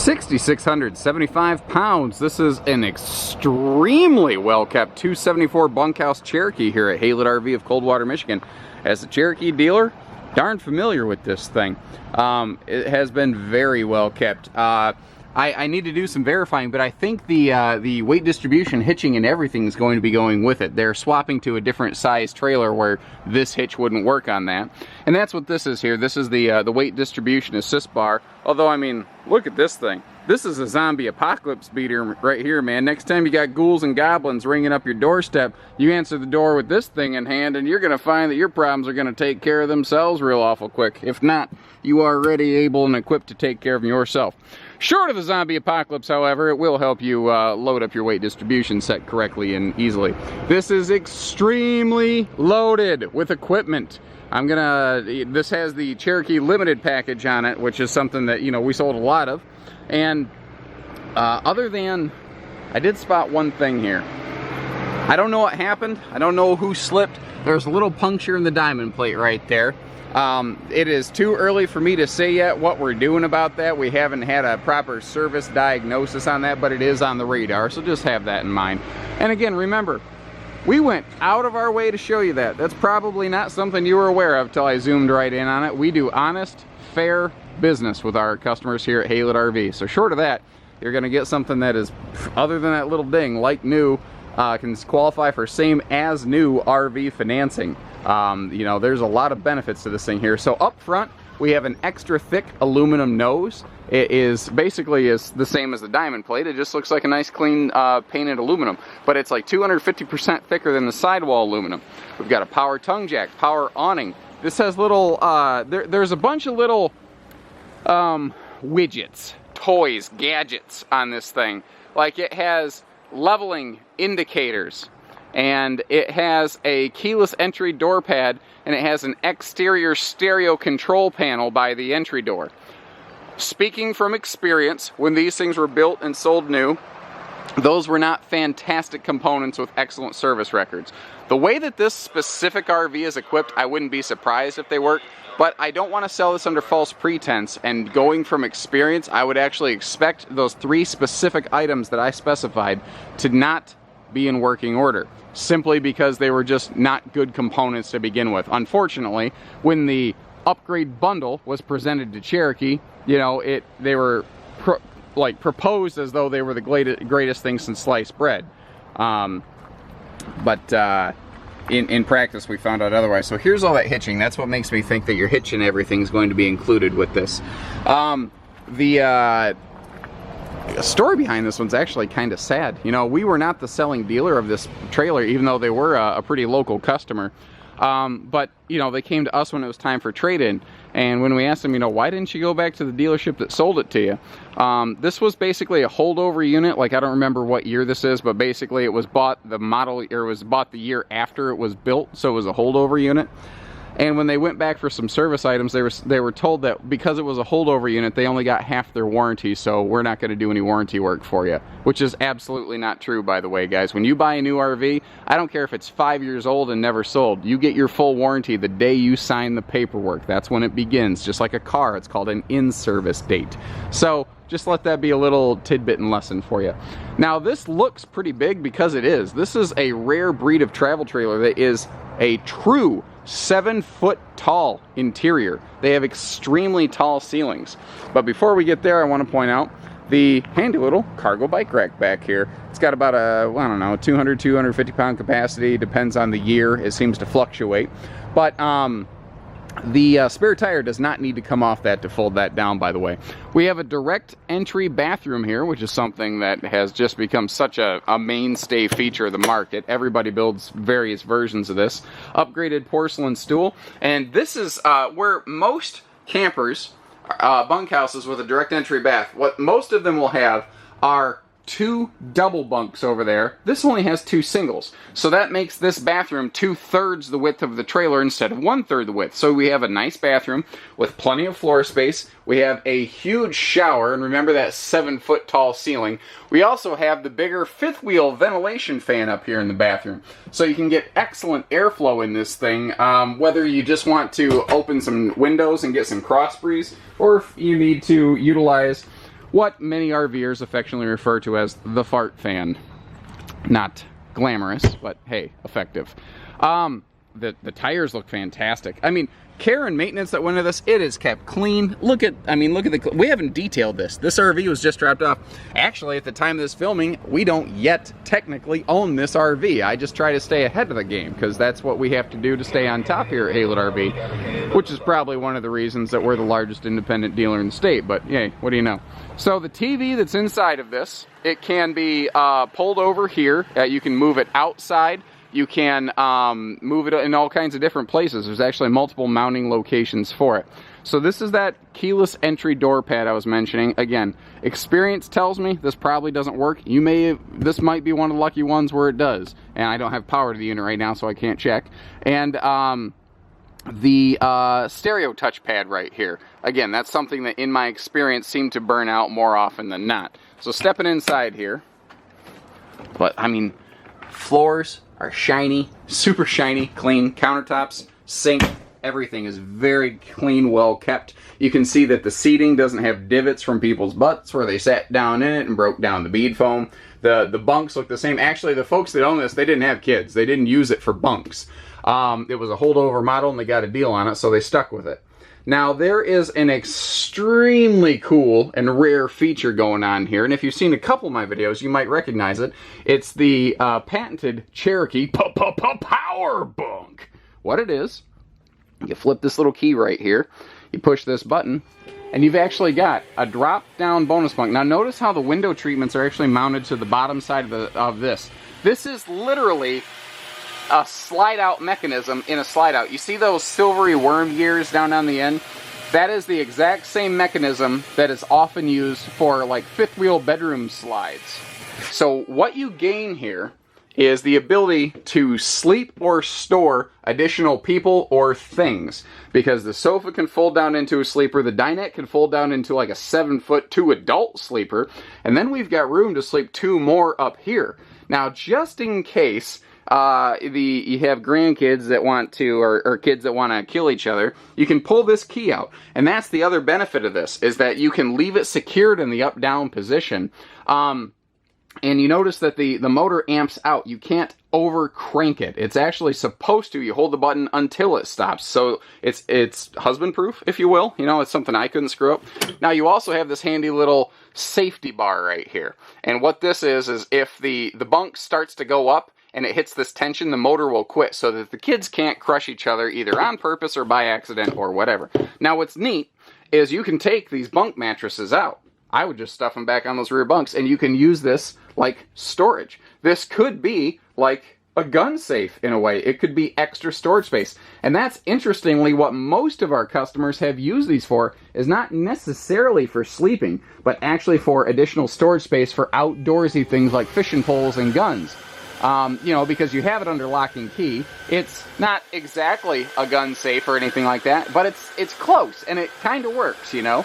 6,675 pounds. This is an extremely well-kept 274 bunkhouse Cherokee here at HaylettRV of Coldwater, Michigan. As a Cherokee dealer, darn familiar with this thing. It has been very well kept. I need to do some verifying, but I think the weight distribution, hitching, and everything is going to be going with it. They're swapping to a different size trailer where this hitch wouldn't work on that. And that's what this is here. This is the weight distribution assist bar. Although, I mean, look at this thing. This is a zombie apocalypse beater right here, man. Next time you got ghouls and goblins ringing up your doorstep, you answer the door with this thing in hand, and you're going to find that your problems are going to take care of themselves real awful quick. If not, you are already able and equipped to take care of them yourself. Short of the zombie apocalypse, however, it will help you load up your weight distribution set correctly and easily. This is extremely loaded with equipment. This has the Cherokee Limited package on it, which is something that, you know, we sold a lot of. And other than, I did spot one thing here. I don't know what happened. I don't know who slipped. There's a little puncture in the diamond plate right there. It is too early for me to say yet what we're doing about that. We haven't had a proper service diagnosis on that, but it is on the radar, so just have that in mind. And again, remember, we went out of our way to show you that. That's probably not something you were aware of till I zoomed right in on it. We do honest, fair business with our customers here at HaylettRV. So short of that, you're going to get something that is, other than that little ding, like new, can qualify for same as new RV financing. You know, there's a lot of benefits to this thing here. So up front, we have an extra thick aluminum nose. It is basically the same as the diamond plate. It just looks like a nice clean painted aluminum, but it's like 250% thicker than the sidewall aluminum. We've got a power tongue jack, power awning. This has little, there's a bunch of little widgets, toys, gadgets on this thing. Like it has leveling indicators, and it has a keyless entry door pad, and it has an exterior stereo control panel by the entry door. Speaking from experience, when these things were built and sold new, those were not fantastic components with excellent service records. The way that this specific RV is equipped, I wouldn't be surprised if they work, but I don't want to sell this under false pretense, and going from experience, I would actually expect those 3 specific items that I specified to not be in working order, simply because they were just not good components to begin with. Unfortunately, when the upgrade bundle was presented to Cherokee, you know, they were proposed as though they were the greatest thing since sliced bread. In practice, we found out otherwise. So here's all that hitching. That's what makes me think that your hitch and everything's going to be included with this. The story behind this one's actually kind of sad. You know, we were not the selling dealer of this trailer, even though they were a pretty local customer. But, you know, they came to us when it was time for trade-in. And when we asked them, you know, why didn't you go back to the dealership that sold it to you? This was basically a holdover unit. Like, I don't remember what year this is, but basically it was bought the year after it was built. So it was a holdover unit. And when they went back for some service items, they were told that because it was a holdover unit, they only got half their warranty, so we're not going to do any warranty work for you. Which is absolutely not true, by the way, guys. When you buy a new RV, I don't care if it's 5 years old and never sold. You get your full warranty the day you sign the paperwork. That's when it begins. Just like a car, it's called an in-service date. So just let that be a little tidbit and lesson for you. Now, this looks pretty big because it is. This is a rare breed of travel trailer that is a true 7-foot tall interior. They have extremely tall ceilings. But before we get there, I want to point out the handy little cargo bike rack back here. It's got about a, I don't know, 200, 250 pound capacity. Depends on the year. It seems to fluctuate. But the spare tire does not need to come off that to fold that down, by the way. We have a direct entry bathroom here, which is something that has just become such a mainstay feature of the market. Everybody builds various versions of this. Upgraded porcelain stool. And this is where most campers, bunkhouses with a direct entry bath, what most of them will have are 2 double bunks over there. This only has 2 singles. So that makes this bathroom 2/3 the width of the trailer instead of 1/3 the width. So we have a nice bathroom with plenty of floor space. We have a huge shower, and remember that 7-foot tall ceiling. We also have the bigger 5th wheel ventilation fan up here in the bathroom. So you can get excellent airflow in this thing, whether you just want to open some windows and get some cross breeze, or if you need to utilize what many RVers affectionately refer to as the fart fan. Not glamorous, but hey, effective. The tires look fantastic. I mean, care and maintenance that went into this, it is kept clean. Look at we haven't detailed this. This RV was just dropped off. Actually, at the time of this filming, we don't yet technically own this RV. I just try to stay ahead of the game, because that's what we have to do to stay on top here at HaylettRV, which is probably one of the reasons that we're the largest independent dealer in the state, but yay, what do you know? So the TV that's inside of this, it can be pulled over here. You can move it outside. You can move it in all kinds of different places. There's actually multiple mounting locations for it. So this is that keyless entry door pad I was mentioning. Again, experience tells me this probably doesn't work. This might be one of the lucky ones where it does. And I don't have power to the unit right now, so I can't check. And the stereo touchpad right here. Again, that's something that in my experience seemed to burn out more often than not. So stepping inside here, but I mean, floors are shiny, super shiny, clean. Countertops, sink, everything is very clean, well kept. You can see that the seating doesn't have divots from people's butts where they sat down in it and broke down the bead foam. The bunks look the same. Actually, the folks that own this, they didn't have kids. They didn't use it for bunks. It was a holdover model and they got a deal on it, so they stuck with it. Now, there is an extremely cool and rare feature going on here, and if you've seen a couple of my videos, you might recognize it. It's the patented Cherokee Power Bunk. What it is, you flip this little key right here, you push this button, and you've actually got a drop-down bonus bunk. Now, notice how the window treatments are actually mounted to the bottom side of this. This is literally a slide-out mechanism in a slide-out. You see those silvery worm gears down on the end? That is the exact same mechanism that is often used for like fifth wheel bedroom slides. So what you gain here is the ability to sleep or store additional people or things, because the sofa can fold down into a sleeper, the dinette can fold down into like a 7'2" 2 adult sleeper, and then we've got room to sleep 2 more up here. Now, just in case you have grandkids that want to, or kids that want to kill each other, you can pull this key out. And that's the other benefit of this, is that you can leave it secured in the up-down position. And you notice that the motor amps out. You can't over crank it. It's actually supposed to. You hold the button until it stops. So it's husband proof, if you will. You know, it's something I couldn't screw up. Now you also have this handy little safety bar right here. And what this is if the bunk starts to go up and it hits this tension, the motor will quit so that the kids can't crush each other either on purpose or by accident or whatever. Now what's neat is you can take these bunk mattresses out. I would just stuff them back on those rear bunks, and you can use this like storage. This could be like a gun safe in a way. It could be extra storage space. And that's interestingly what most of our customers have used these for, is not necessarily for sleeping, but actually for additional storage space for outdoorsy things like fishing poles and guns. You know, because you have it under lock and key. It's not exactly a gun safe or anything like that, but it's close, and it kind of works, you know.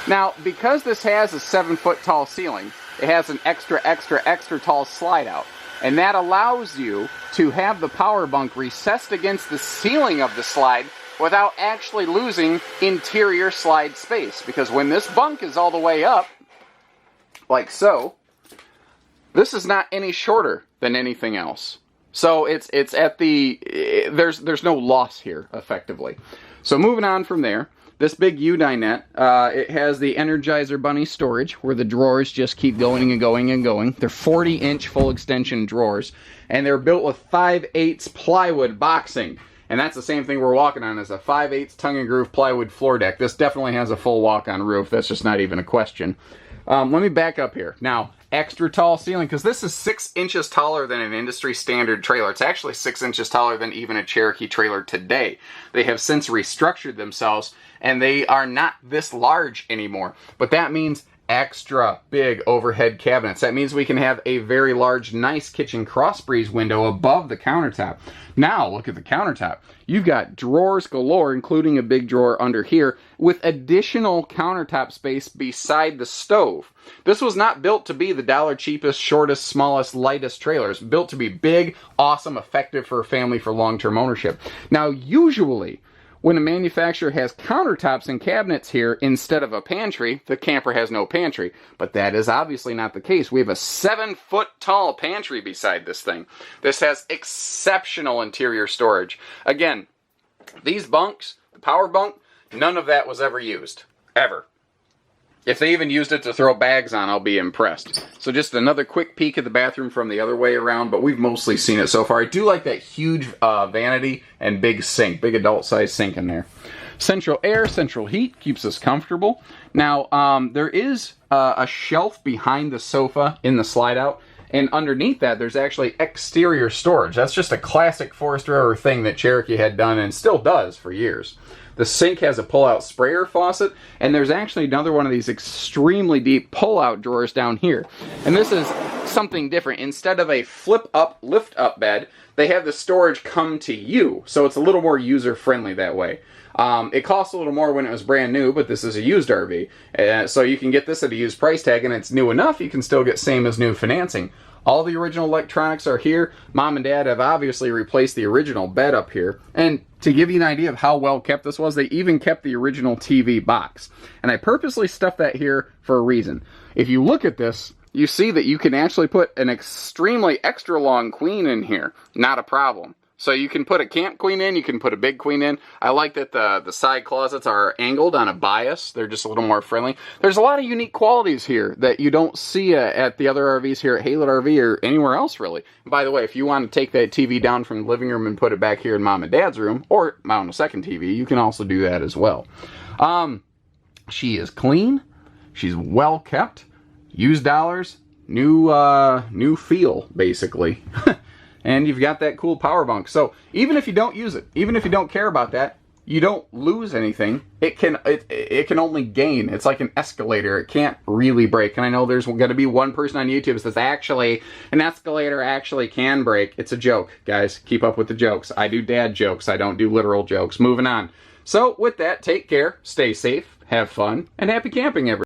Now, because this has a 7-foot tall ceiling, it has an extra tall slide out. And that allows you to have the power bunk recessed against the ceiling of the slide without actually losing interior slide space. Because when this bunk is all the way up, like so, this is not any shorter than anything else. So it's at the, there's no loss here, effectively. So moving on from there, this big U-dinette, it has the Energizer Bunny storage, where the drawers just keep going and going and going. They're 40-inch full extension drawers, and they're built with 5/8 plywood boxing. And that's the same thing we're walking on, is a 5/8 tongue and groove plywood floor deck. This definitely has a full walk-on roof. That's just not even a question. Let me back up here. Now, extra tall ceiling, because this is 6 inches taller than an industry standard trailer. It's actually 6 inches taller than even a Cherokee trailer today. They have since restructured themselves, and they are not this large anymore. But that means extra big overhead cabinets. That means we can have a very large, nice kitchen cross breeze window above the countertop. Now, look at the countertop. You've got drawers galore, including a big drawer under here, with additional countertop space beside the stove. This was not built to be the dollar cheapest, shortest, smallest, lightest trailer. It's built to be big, awesome, effective for a family for long-term ownership. Now, usually, when a manufacturer has countertops and cabinets here instead of a pantry, the camper has no pantry. But that is obviously not the case. We have a 7-foot tall pantry beside this thing. This has exceptional interior storage. Again, these bunks, the power bunk, none of that was ever used. Ever. If they even used it to throw bags on, I'll be impressed. So just another quick peek at the bathroom from the other way around, but we've mostly seen it so far. I do like that huge vanity and big sink, big adult-sized sink in there. Central air, central heat, keeps us comfortable. Now, there is a shelf behind the sofa in the slide-out, and underneath that, there's actually exterior storage. That's just a classic Forest River thing that Cherokee had done and still does for years. The sink has a pull-out sprayer faucet, and there's actually another one of these extremely deep pull-out drawers down here. And this is something different. Instead of a flip-up, lift-up bed, they have the storage come to you, so it's a little more user-friendly that way. It costs a little more when it was brand new, but this is a used RV. So you can get this at a used price tag, and it's new enough, you can still get same as new financing. All the original electronics are here. Mom and Dad have obviously replaced the original bed up here. And to give you an idea of how well kept this was, they even kept the original TV box. And I purposely stuffed that here for a reason. If you look at this, you see that you can actually put an extremely extra long queen in here. Not a problem. So you can put a camp queen in, you can put a big queen in. I like that the side closets are angled on a bias. They're just a little more friendly. There's a lot of unique qualities here that you don't see at the other RVs here at Haylett or anywhere else really. And by the way, if you want to take that TV down from the living room and put it back here in Mom and Dad's room, or mount a second TV, you can also do that as well. She is clean. She's well kept. Used dollars. New feel, basically. And you've got that cool power bunk. So even if you don't use it, even if you don't care about that, you don't lose anything. It can only gain. It's like an escalator. It can't really break. And I know there's going to be one person on YouTube that says, actually, an escalator actually can break. It's a joke, guys. Keep up with the jokes. I do dad jokes. I don't do literal jokes. Moving on. So with that, take care, stay safe, have fun, and happy camping, everyone.